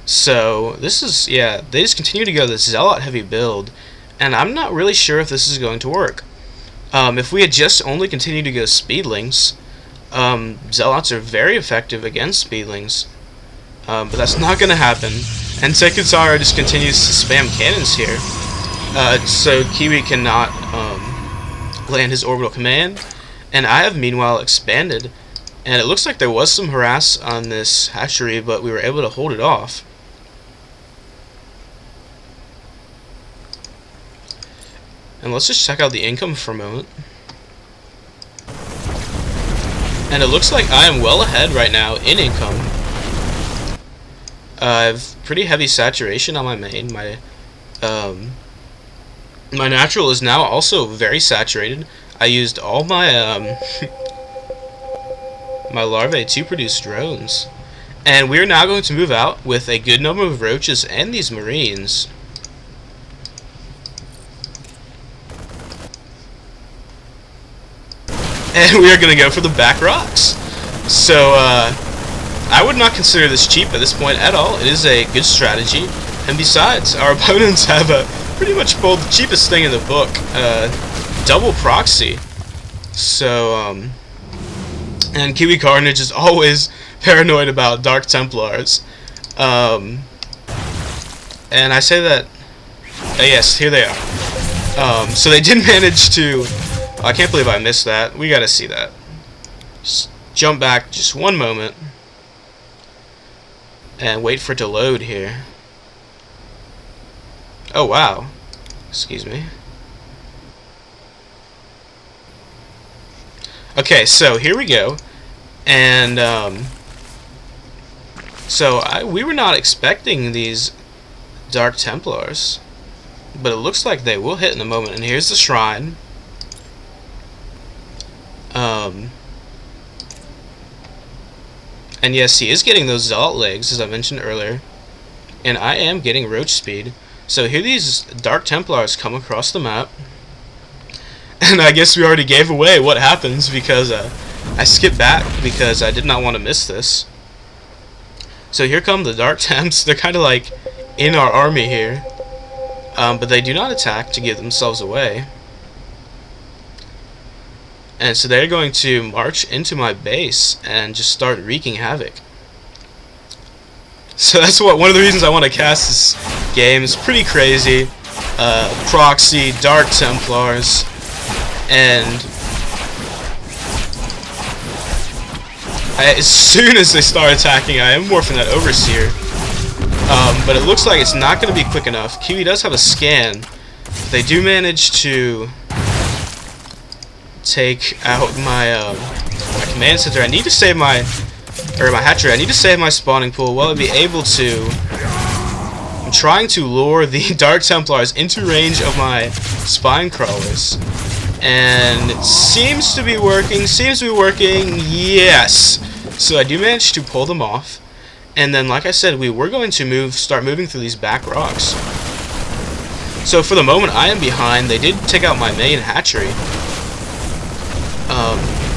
So this is, yeah, they just continue to go this Zealot heavy build, and I'm not really sure if this is going to work. If we had just only continued to go Speedlings, Zealots are very effective against Speedlings, but that's not going to happen. And Takateru just continues to spam cannons here, so Kiwi cannot land his orbital command. And I have meanwhile expanded, and it looks like there was some harass on this hatchery, but we were able to hold it off. And let's just check out the income for a moment. And it looks like I am well ahead right now in income. I have pretty heavy saturation on my main. My natural is now also very saturated. I used all my my larvae to produce drones. And we are now going to move out with a good number of roaches and these marines. And we are going to go for the back rocks. So, I would not consider this cheap at this point at all. It is a good strategy. And besides, our opponents have pretty much pulled the cheapest thing in the book. Double proxy. So, and KiwiCarnage is always paranoid about Dark Templars. And I say that, yes, here they are. So they did manage to... I can't believe I missed that. We gotta see that. Just jump back just one moment and wait for it to load here. Oh wow. Excuse me. Okay, so here we go. And we were not expecting these Dark Templars, but it looks like they will hit in a moment. And here's the shrine. And yes, he is getting those Zealot legs, as I mentioned earlier. And I am getting roach speed. So here these Dark Templars come across the map. And I guess we already gave away what happens because I skipped back because I did not want to miss this. So here come the Dark Temps. They're kind of like in our army here. But they do not attack to give themselves away. And so they're going to march into my base and just start wreaking havoc. So that's one of the reasons I want to cast this game. It's pretty crazy. Proxy, Dark Templars, and as soon as they start attacking, I am morphing that Overseer. But it looks like it's not going to be quick enough. Kiwi does have a scan. They do manage to take out my my command center. I need to save my hatchery. I need to save my spawning pool. Well, I'll be able to. I'm trying to lure the Dark Templars into range of my spine crawlers, and it seems to be working. Yes. So I do manage to pull them off, and then, like I said, we were going to start moving through these back rocks. So for the moment, I am behind. They did take out my main hatchery.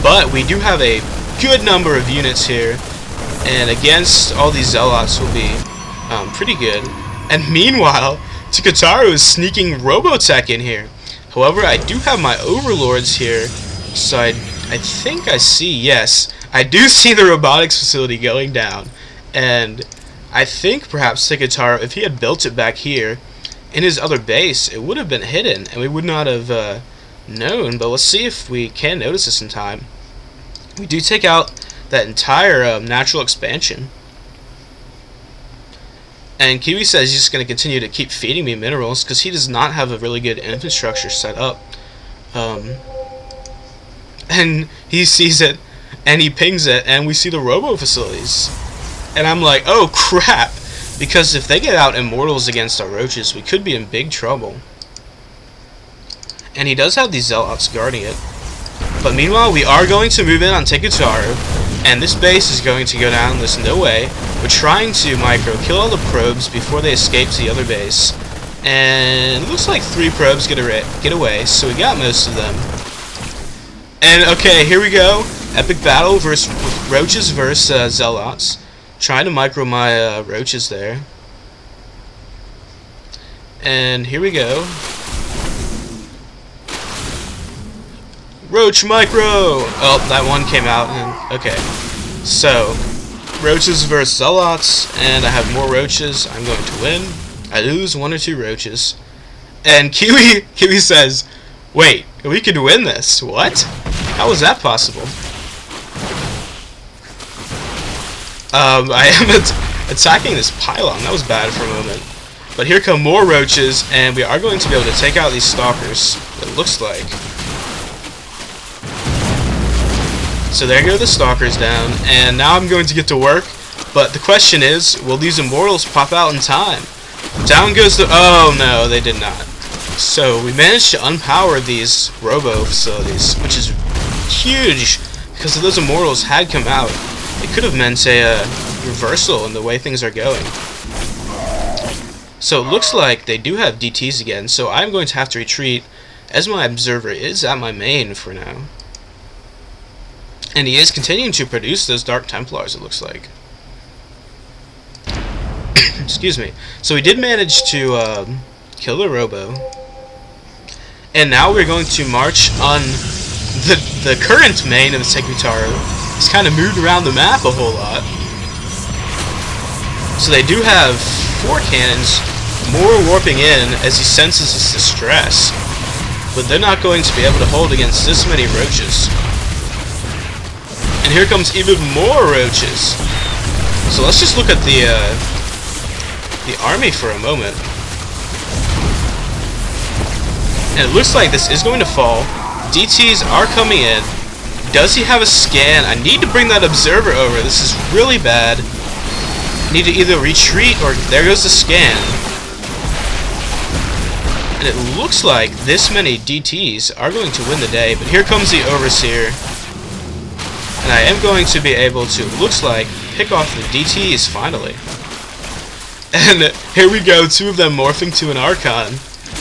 But we do have a good number of units here, and against all these Zealots will be pretty good. And meanwhile, Takateru is sneaking Robotech in here. However, I do have my Overlords here, so I think I see, yes, I do see the robotics facility going down. And I think perhaps Takateru, if he had built it back here in his other base, it would have been hidden, and we would not have known. But let's see if we can notice this in time. We do take out that entire natural expansion, and Kiwi says he's just going to continue to keep feeding me minerals because he does not have a really good infrastructure set up. And he sees it and he pings it, and we see the robo facilities, and I'm like, oh crap, because if they get out immortals against our roaches, we could be in big trouble. And he does have these Zealots guarding it. But meanwhile, we are going to move in on Takateru, and this base is going to go down. There's no way. We're trying to kill all the probes before they escape to the other base. And it looks like 3 probes get away, so we got most of them. And okay, here we go. Epic battle with roaches versus Zealots. Trying to micro my roaches there. And here we go. Roach Micro! Oh, that one came out. And, okay. So, roaches versus zealots, and I have more roaches. I'm going to win. I lose 1 or 2 roaches. And Kiwi says, wait, we could win this. What? How was that possible? I am attacking this pylon. That was bad for a moment. But here come more roaches, and we are going to be able to take out these stalkers, it looks like. So there go the stalkers down, and now I'm going to get to work. But the question is, will these immortals pop out in time? Down goes the... Oh no, they did not. So we managed to unpower these robo facilities, which is huge, because if those immortals had come out, it could have meant a reversal in the way things are going. So it looks like they do have DTs again, so I'm going to have to retreat, as my observer is at my main for now. And he is continuing to produce those Dark Templars, it looks like. Excuse me. So we did manage to kill the Robo. And now we're going to march on the current main of the Takateru. He's kind of moved around the map a whole lot. So they do have 4 cannons, more warping in as he senses his distress. But they're not going to be able to hold against this many roaches. And here comes even more roaches. So let's just look at the army for a moment. And it looks like this is going to fall. DTs are coming in. Does he have a scan? I need to bring that observer over. This is really bad. I need to either retreat or... There goes the scan. And it looks like this many DTs are going to win the day. But here comes the Overseer. And I am going to be able to, looks like, pick off the DTs finally. And here we go, 2 of them morphing to an Archon.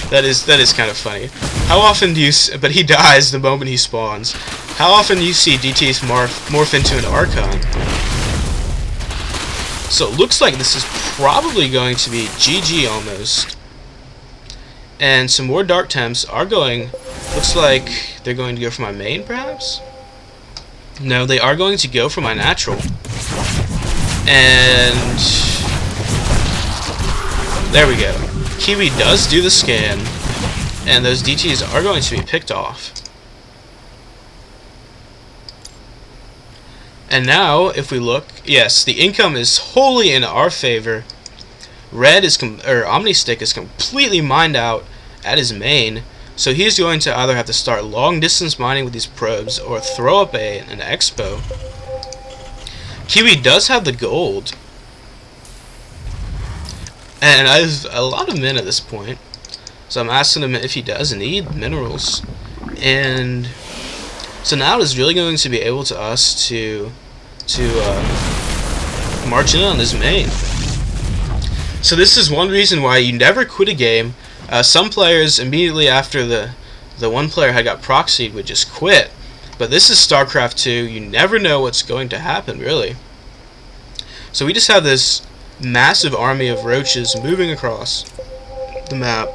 That is kind of funny. How often do you... But he dies the moment he spawns. How often do you see DTs morph into an Archon? So it looks like this is probably going to be GG almost. And some more Dark Temps are going... Looks like they're going to go for my main, perhaps? No, they are going to go for my natural. And... There we go. Kiwi does do the scan. And those DTs are going to be picked off. And now, if we look... Yes, the income is wholly in our favor. Red is... Omnistick is completely mined out at his main. So he's going to either have to start long-distance mining with these probes or throw up an expo. Kiwi does have the gold. And I have a lot of men at this point. So I'm asking him if he does need minerals. And so now it is really going to be able to us to march in on his main. So this is one reason why you never quit a game. Some players, immediately after the one player had got proxied, would just quit. But this is Starcraft 2. You never know what's going to happen, really. So we just have this massive army of roaches moving across the map.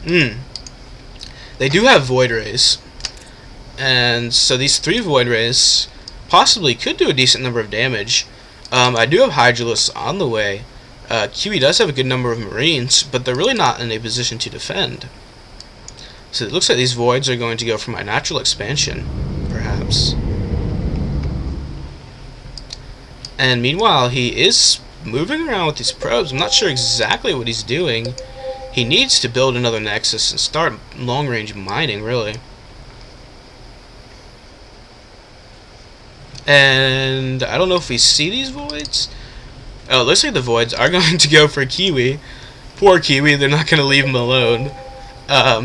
They do have Void Rays. And so these 3 Void Rays possibly could do a decent number of damage. I do have Hydralisks on the way. Kiwi does have a good number of Marines, but they're really not in a position to defend. So it looks like these Voids are going to go for my natural expansion, perhaps. And meanwhile, he is moving around with these probes. I'm not sure exactly what he's doing. He needs to build another Nexus and start long-range mining, really. And I don't know if we see these Voids. Oh, it looks like the Voids are going to go for Kiwi. Poor Kiwi, they're not going to leave him alone.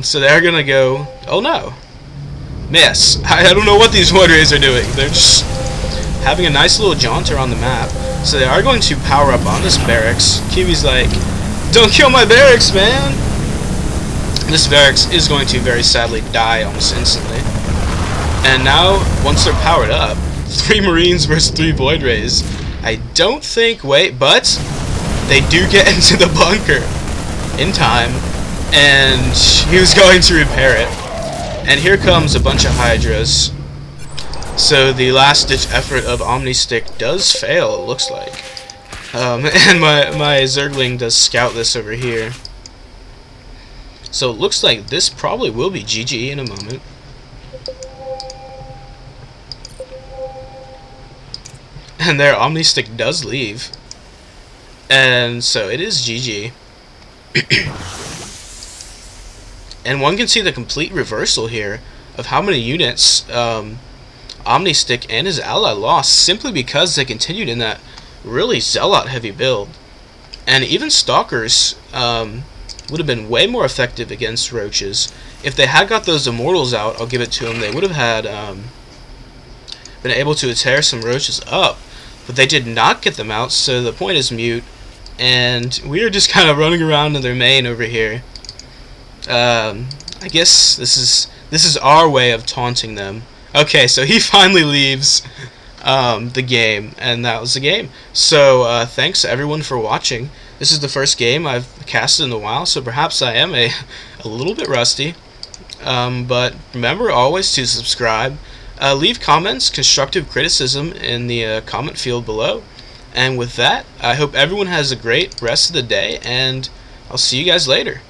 So they're going to go... Oh no. Miss. I don't know what these Void Rays are doing. They're just having a nice little jaunter on the map. So they are going to power up on this barracks. Kiwi's like, don't kill my barracks, man! This barracks is going to very sadly die almost instantly. And now, once they're powered up, 3 Marines versus 3 Void Rays. I don't think... Wait, but... they do get into the bunker in time, and he was going to repair it. And here comes a bunch of Hydras. So the last-ditch effort of Omnistick does fail, it looks like. And my Zergling does scout this over here. So it looks like this probably will be GG in a moment. And there, Omnistick does leave. And so it is GG. And one can see the complete reversal here of how many units Omnistick and his ally lost simply because they continued in that really Zealot heavy build. And even Stalkers would have been way more effective against Roaches. If they had got those Immortals out, I'll give it to them, they would have had been able to tear some Roaches up. But they did not get them out, so the point is mute. And we are just kind of running around in their main over here. I guess this is our way of taunting them. Okay, so he finally leaves the game, and that was the game. So thanks everyone for watching. This is the first game I've casted in a while, so perhaps I am a little bit rusty. But remember always to subscribe. Leave comments, constructive criticism in the comment field below. And with that, I hope everyone has a great rest of the day, and I'll see you guys later.